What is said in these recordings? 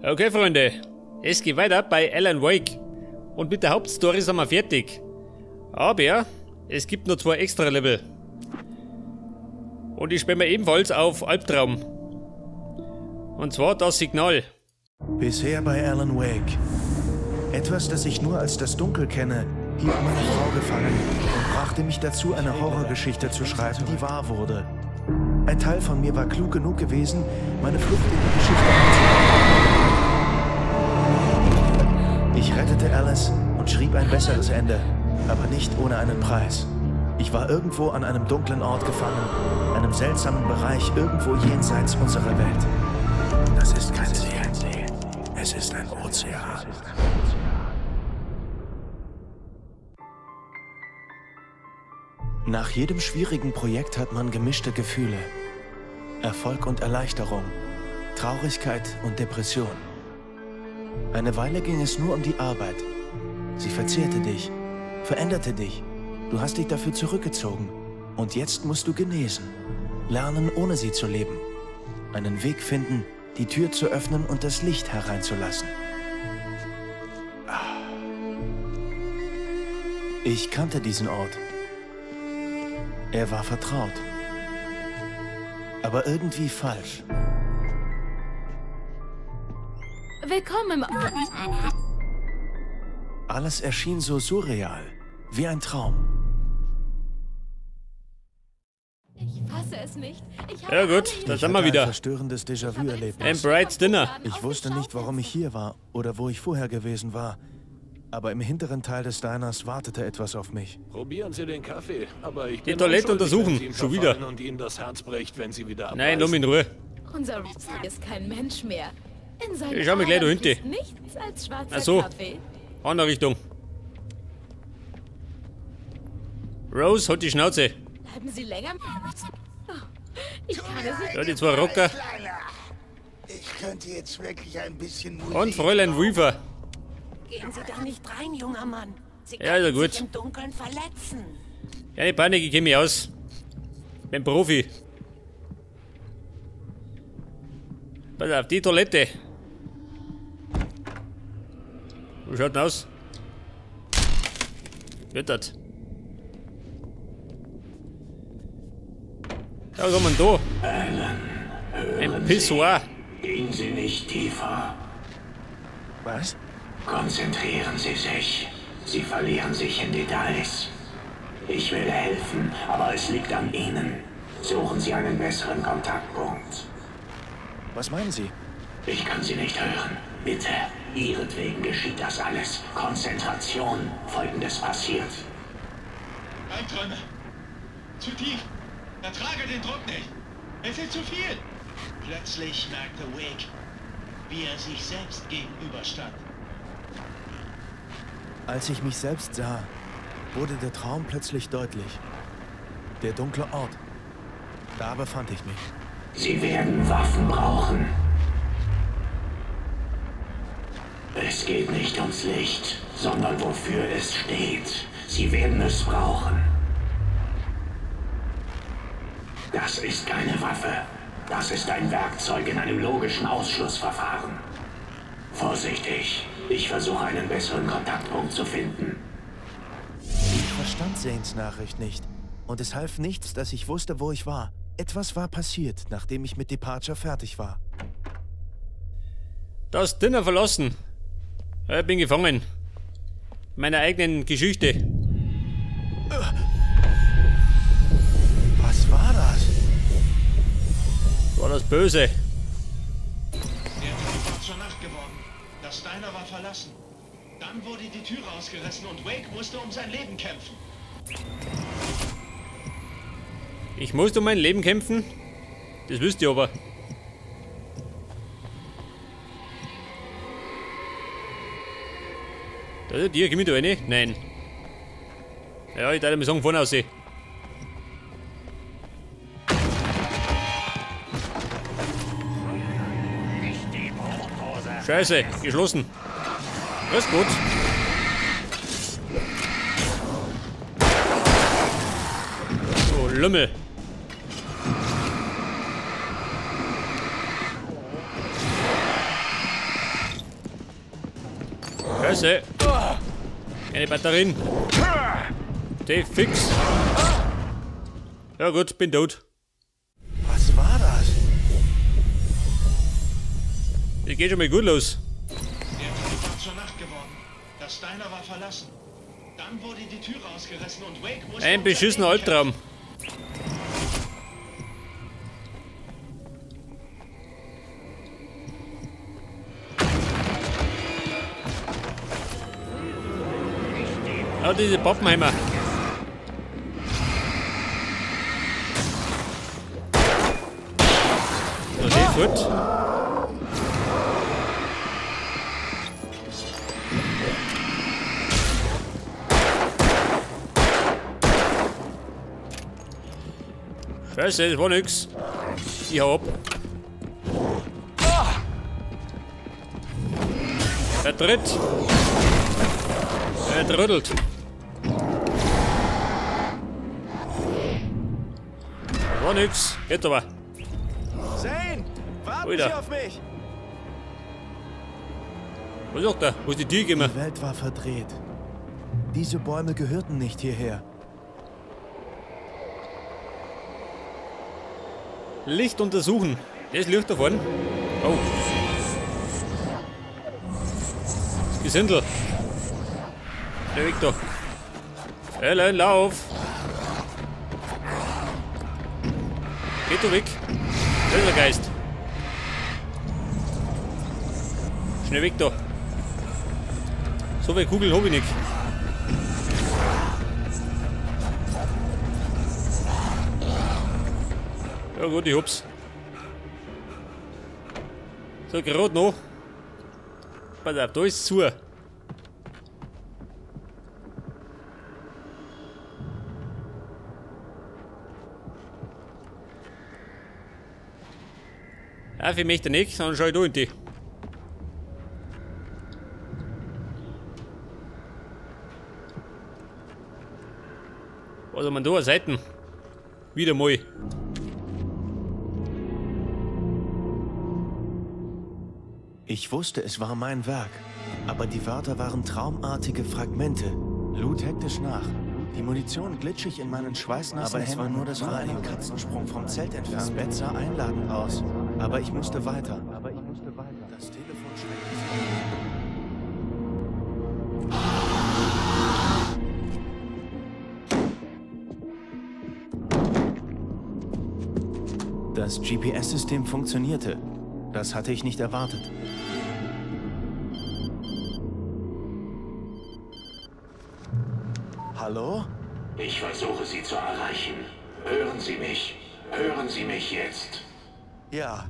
Okay, Freunde. Es geht weiter bei Alan Wake. Und mit der Hauptstory sind wir fertig. Aber es gibt nur 2 extra Level. Und ich spiele mir ebenfalls auf Albtraum. Und zwar das Signal. Bisher bei Alan Wake. Etwas, das ich nur als das Dunkel kenne, hielt meine Frau gefangen und brachte mich dazu, eine Horrorgeschichte zu schreiben, die wahr wurde. Ein Teil von mir war klug genug gewesen, meine Flucht in die Geschichte einzubauen. Ich rettete Alice und schrieb ein besseres Ende, aber nicht ohne einen Preis. Ich war irgendwo an einem dunklen Ort gefangen, einem seltsamen Bereich irgendwo jenseits unserer Welt. Das ist kein See, es ist ein Ozean. Nach jedem schwierigen Projekt hat man gemischte Gefühle. Erfolg und Erleichterung, Traurigkeit und Depression. Eine Weile ging es nur um die Arbeit. Sie verzehrte dich, veränderte dich. Du hast dich dafür zurückgezogen. Und jetzt musst du genesen. Lernen, ohne sie zu leben. Einen Weg finden, die Tür zu öffnen und das Licht hereinzulassen. Ich kannte diesen Ort. Er war vertraut. Aber irgendwie falsch. Willkommen im Alles erschien so surreal, wie ein Traum. Ich fasse es nicht. Ja gut, da sind wir Ein wieder. verstörendes Déjà-vu erlebt. Ein Bride's Dinner. Ich wusste nicht, warum ich hier war oder wo ich vorher gewesen war. Aber im hinteren Teil des Diners wartete etwas auf mich. Probieren Sie den Kaffee, aber ich Die bin Toilette unschuldig, untersuchen. wenn Sie ihm Schon wieder. verfallen und Ihnen das Herz bricht, wenn Sie wieder Nein, lass abreisen. mich in Ruhe. Unser ist kein Mensch mehr. In seinen Ich schau mich gleich da Adern hinten. fließt nichts als schwarzer Ach so. Kaffee. Andere Richtung. Rose, halt die Schnauze. Bleiben Sie länger? Oh, ich kann es nicht. Ja, die 2 Rocker. Ich könnte jetzt wirklich ein bisschen Musik Und Fräulein Weaver. Gehen Sie da nicht rein, junger Mann. Sie Ja, ist ja können gut. sich im Dunkeln verletzen. Keine Panik, ich kenne mich aus. Bin Profi. Pass auf, die Toilette. Wie schaut denn aus? Wird das? Ja, was haben wir denn da? Ein Pissoir. Gehen Sie nicht tiefer. Was? Konzentrieren Sie sich. Sie verlieren sich in Details. Ich will helfen, aber es liegt an Ihnen. Suchen Sie einen besseren Kontaktpunkt. Was meinen Sie? Ich kann Sie nicht hören. Bitte, Ihretwegen geschieht das alles. Konzentration. Folgendes passiert. Albträume. Zu tief. Ertrage den Druck nicht. Es ist zu viel. Plötzlich merkte Wake, wie er sich selbst gegenüberstand. Als ich mich selbst sah, wurde der Traum plötzlich deutlich. Der dunkle Ort. Da befand ich mich. Sie werden Waffen brauchen. Es geht nicht ums Licht, sondern wofür es steht. Sie werden es brauchen. Das ist keine Waffe. Das ist ein Werkzeug in einem logischen Ausschlussverfahren. Vorsichtig. Ich versuche einen besseren Kontaktpunkt zu finden. Ich verstand Zanes Nachricht nicht. Und es half nichts, dass ich wusste, wo ich war. Etwas war passiert, nachdem ich mit Departure fertig war. Das Dinner verlassen. Ich bin gefangen. Meiner eigenen Geschichte. Was war das? War das böse? Der Tag war zur Nacht geworden. Das Diner war verlassen. Dann wurde die Tür rausgerissen und Wake musste um sein Leben kämpfen. Ich musste um mein Leben kämpfen? Das wisst ihr aber. Da ist dir, komm mit da rein? Nein. Ja, ich darf mir sagen, vorne aussehen. Scheiße, geschlossen. Das ist gut. So, Lümmel. Scheiße. Keine Batterien. Die fix. Ja gut, bin tot. Was war das? Es geht schon mal gut los. Der Tag war zur Nacht geworden. Das Diner war verlassen. Dann wurde die Tür rausgerissen und Wake musste... Ein beschissener Albtraum. Ah, diese Pappenheimer. So, die gut. Scheiße, das war nix. Ich hau ab. Er tritt. Er trödelt. War nix. Geht aber. Zane, warten Oida. Sie auf mich! Was sagt er? Wo ist die Tür gegangen? Die Welt war verdreht. Diese Bäume gehörten nicht hierher. Licht untersuchen. Das Licht da vorne. Oh. Das Gesindel. Der Weg da. Ellen, lauf. Geht du weg. Das ist der Geist. Schnell weg da. So viele Kugeln habe ich nicht. Ja gut, ich hab's. So, gerade noch. Pass auf, da ist es zu. Ja, ich möchte nicht, sondern schau ich da in die. Was haben wir da? Seiten. Wieder mal. Ich wusste, es war mein Werk, aber die Wörter waren traumartige Fragmente. Lud hektisch nach. Die Munition glitschig in meinen schweißnassen Händen. Aber es war nur das ein Katzensprung vom Zelt entfernt. Das Bett sah einladend aus, aber ich musste weiter. Das Telefon schreckte. Das GPS-System funktionierte. Das hatte ich nicht erwartet. Hallo? Ich versuche Sie zu erreichen. Hören Sie mich. Hören Sie mich jetzt. Ja.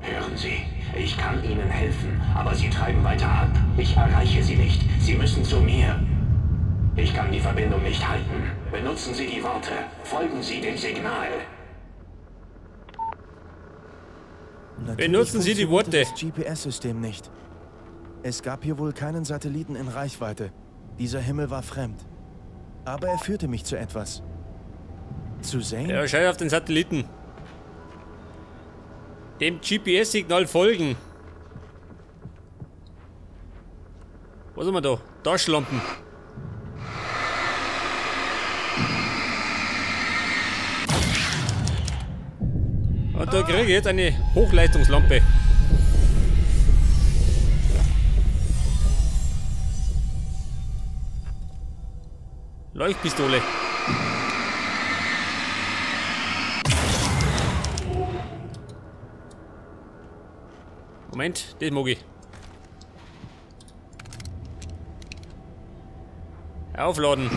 Hören Sie, ich kann Ihnen helfen, aber Sie treiben weiter ab. Ich erreiche Sie nicht. Sie müssen zu mir. Ich kann die Verbindung nicht halten. Benutzen Sie die Worte. Folgen Sie dem Signal. Benutzen Sie die Worte. Das GPS-System nicht. Es gab hier wohl keinen Satelliten in Reichweite. Dieser Himmel war fremd. Aber er führte mich zu etwas. Zu Zane? Ja, schau auf den Satelliten. Dem GPS-Signal folgen. Was haben wir da? Taschenlampen. Und da kriege ich jetzt eine Hochleistungslampe. Leuchtpistole. Moment, das mag ich. Aufladen.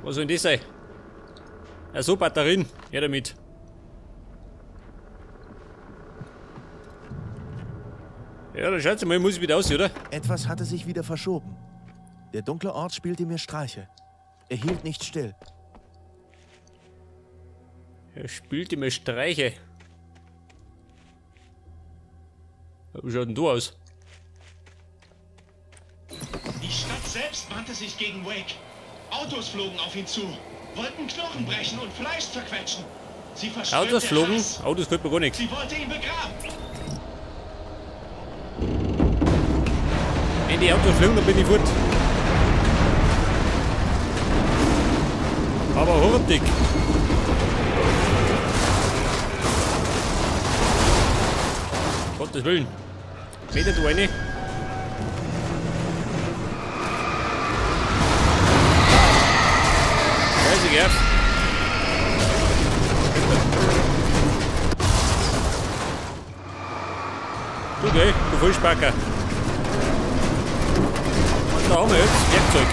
Was soll denn das sein? Also Batterien. Ja damit. Ja, dann schaut's mal, muss ich wieder aus, oder? Etwas hatte sich wieder verschoben. Der dunkle Ort spielte mir Streiche. Er hielt nicht still. Er spielte mir Streiche. Wie schaut denn du aus? Die Stadt selbst wandte sich gegen Wake. Autos flogen auf ihn zu, wollten Knochen brechen und Fleisch zerquetschen. Sie verströmte Autos flogen? Hass. Autos könnte man gar nichts. Sie wollte ihn begraben. Wenn die Autos fliegen, dann bin ich fort. Aber hurtig. Gottes Willen. Meter du eine. Scheiße, gell? Du geh, du Vollspacker. Da haben wir jetzt Werkzeug.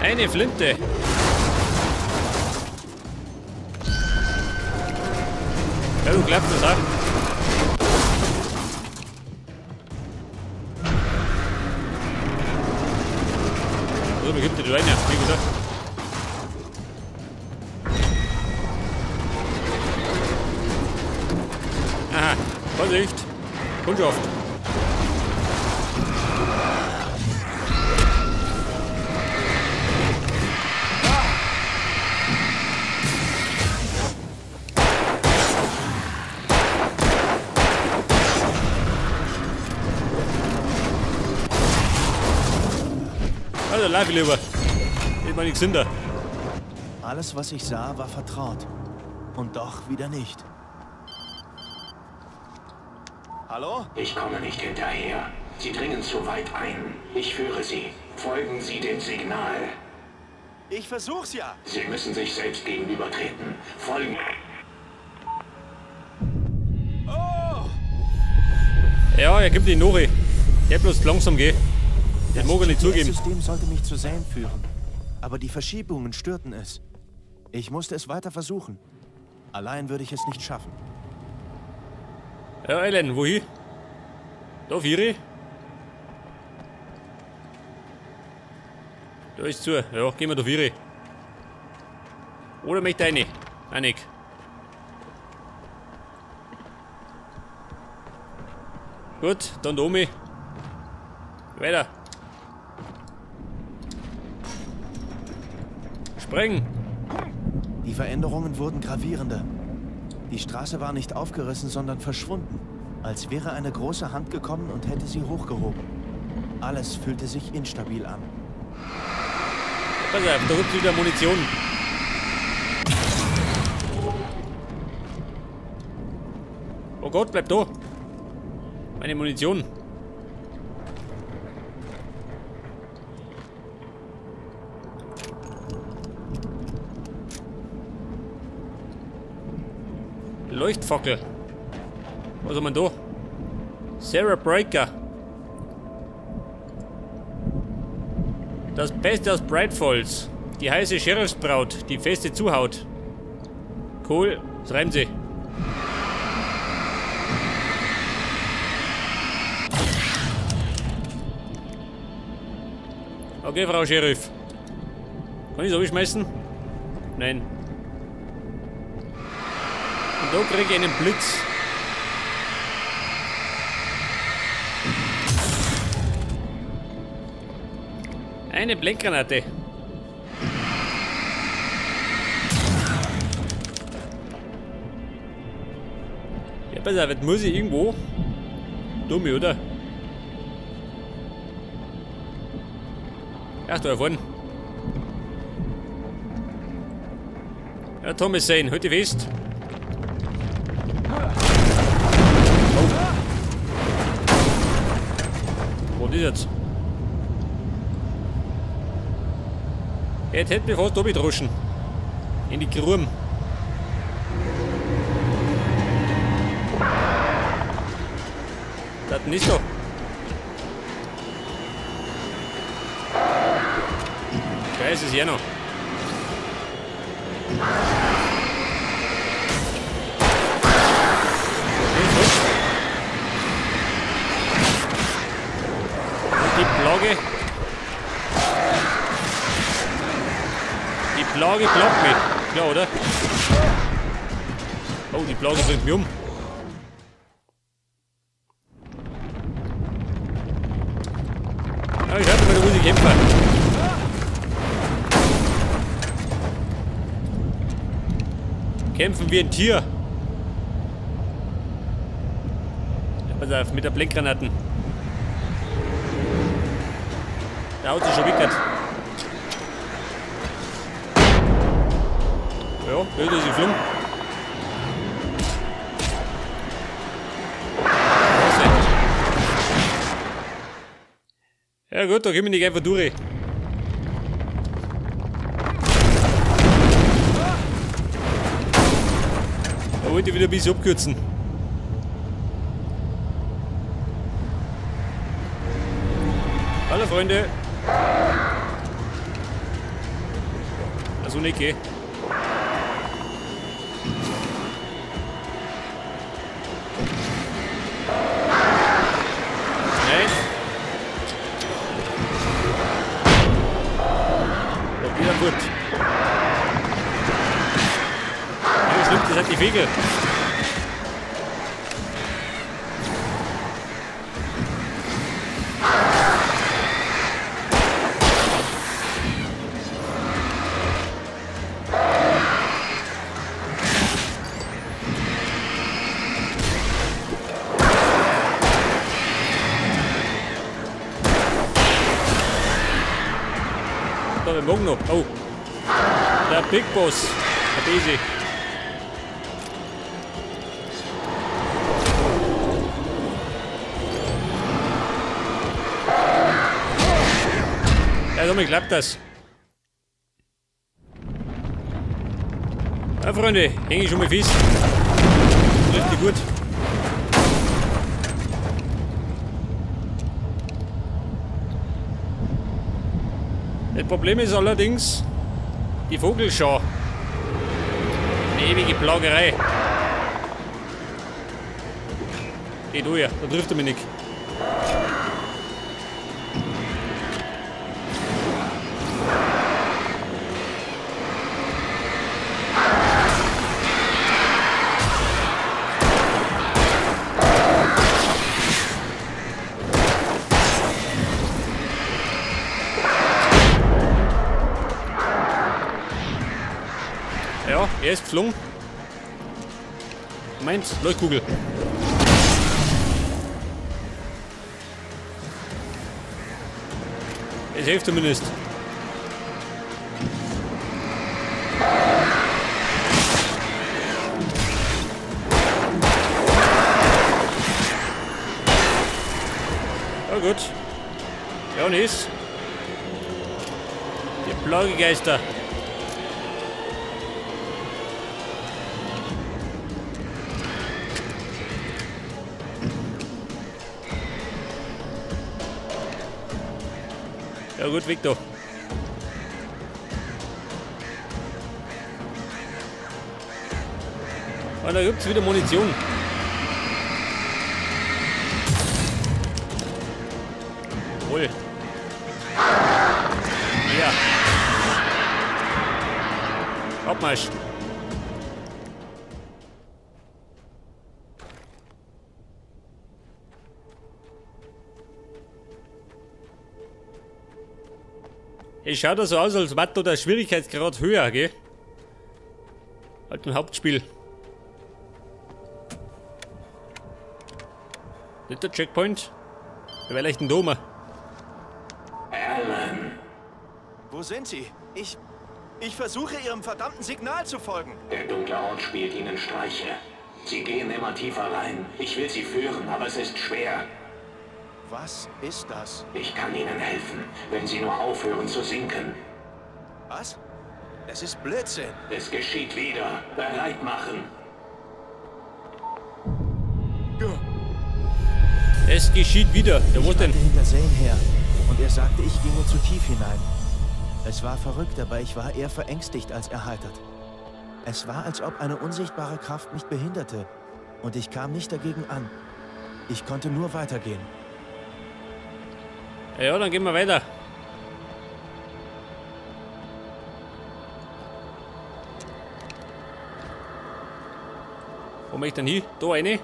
Eine Flinte. Ja, du glaubst das auch. So, man gibt die rein, ja, wie gesagt. Aha, Vorsicht. Kundschaft. Also, lauf ich lieber. Geht mal nichts hinter. Alles, was ich sah, war vertraut. Und doch wieder nicht. Hallo? Ich komme nicht hinterher. Sie dringen zu weit ein. Ich führe Sie. Folgen Sie dem Signal. Ich versuch's ja. Sie müssen sich selbst gegenübertreten. Folgen. Ja, er gibt die Nori. Der bloß langsam gehen. Das mag er nicht zugeben. Das System sollte mich zu Zane führen. Aber die Verschiebungen störten es. Ich musste es weiter versuchen. Allein würde ich es nicht schaffen. Ja, Ellen, wohin? Da, Vieri? Da ist zu. Ja, gehen wir da, Vieri. Oder möchte eine? Einig. Gut, dann da oben. Weiter. Springen. Die Veränderungen wurden gravierender. Die Straße war nicht aufgerissen, sondern verschwunden. Als wäre eine große Hand gekommen und hätte sie hochgehoben. Alles fühlte sich instabil an. Pass auf, da gibt es wieder Munition. Oh Gott, bleib da. Meine Munition. Leuchtfackel. Was haben wir da? Sarah Breaker. Das Beste aus Bright Falls. Die heiße Sheriffsbraut, die feste Zuhaut. Cool, das reimt sie. Okay, Frau Sheriff. Kann ich so schmeißen? Nein. Und da kriege ich einen Blitz. Eine Blendgranate. Ja, pass auf, jetzt muss ich irgendwo. Dumme, oder? Ach, da vorne. Ja, Thomas Zane, halt dich fest. Wo ist jetzt? Jetzt hätte mich fast abgedroschen. In die Krumm. Das ist doch. Scheiße, ist ja noch. Und die Plage. Die Plage klappt mich. Klar, oder? Oh, die Plage bringt mich um. Ja, ich hörte mal, da muss ich kämpfen. Kämpfen wie ein Tier. Pass auf, mit der Blendgranaten. Der Auto ist schon weg. Ja, da ist sie geflogen. Ja gut, da gehen wir nicht einfach durch. Da wollte ich wieder ein bisschen abkürzen. Hallo Freunde. Also nicht gehen. Nein. Da wieder gut. Ja, stimmt, das hat die Wege. Wir morgen noch. Oh. Der Big Boss. Der Besi. Ja, damit klappt das. Ja, Freunde, hänge ich schon mal fest. Richtig gut. Das Problem ist allerdings die Vogelschau. Eine ewige Plagerei. Geh du her, da trifft er mich nicht. Ja, er ist geflogen. Moment, Leuchtkugel. Es hilft zumindest. Ja gut. Ja und ist. Die Plagegeister. Ja gut, weg da. Und da gibt es wieder Munition. Jawohl. Ja. Abmarsch. Es schaut so aus, als wäre da der Schwierigkeitsgrad höher, gell? Halt ein Hauptspiel. Nicht der Checkpoint? Wer wäre leicht ein Doma? Alan, Wo sind Sie? Ich versuche Ihrem verdammten Signal zu folgen. der dunkle Ort spielt Ihnen Streiche. Sie gehen immer tiefer rein. Ich will Sie führen, aber es ist schwer. Was ist das? Ich kann Ihnen helfen, wenn Sie nur aufhören zu sinken. Was? Das ist Blödsinn. Es geschieht wieder. Bereit machen. Es geschieht wieder. Ja, wo Ich denn? rannte hinter Zane her und er sagte, ich ginge zu tief hinein. Es war verrückt, aber ich war eher verängstigt als erheitert. Es war, als ob eine unsichtbare Kraft mich behinderte und ich kam nicht dagegen an. Ich konnte nur weitergehen. Ja, dann gehen wir weiter. Wo möchte ich denn hin? Da rein?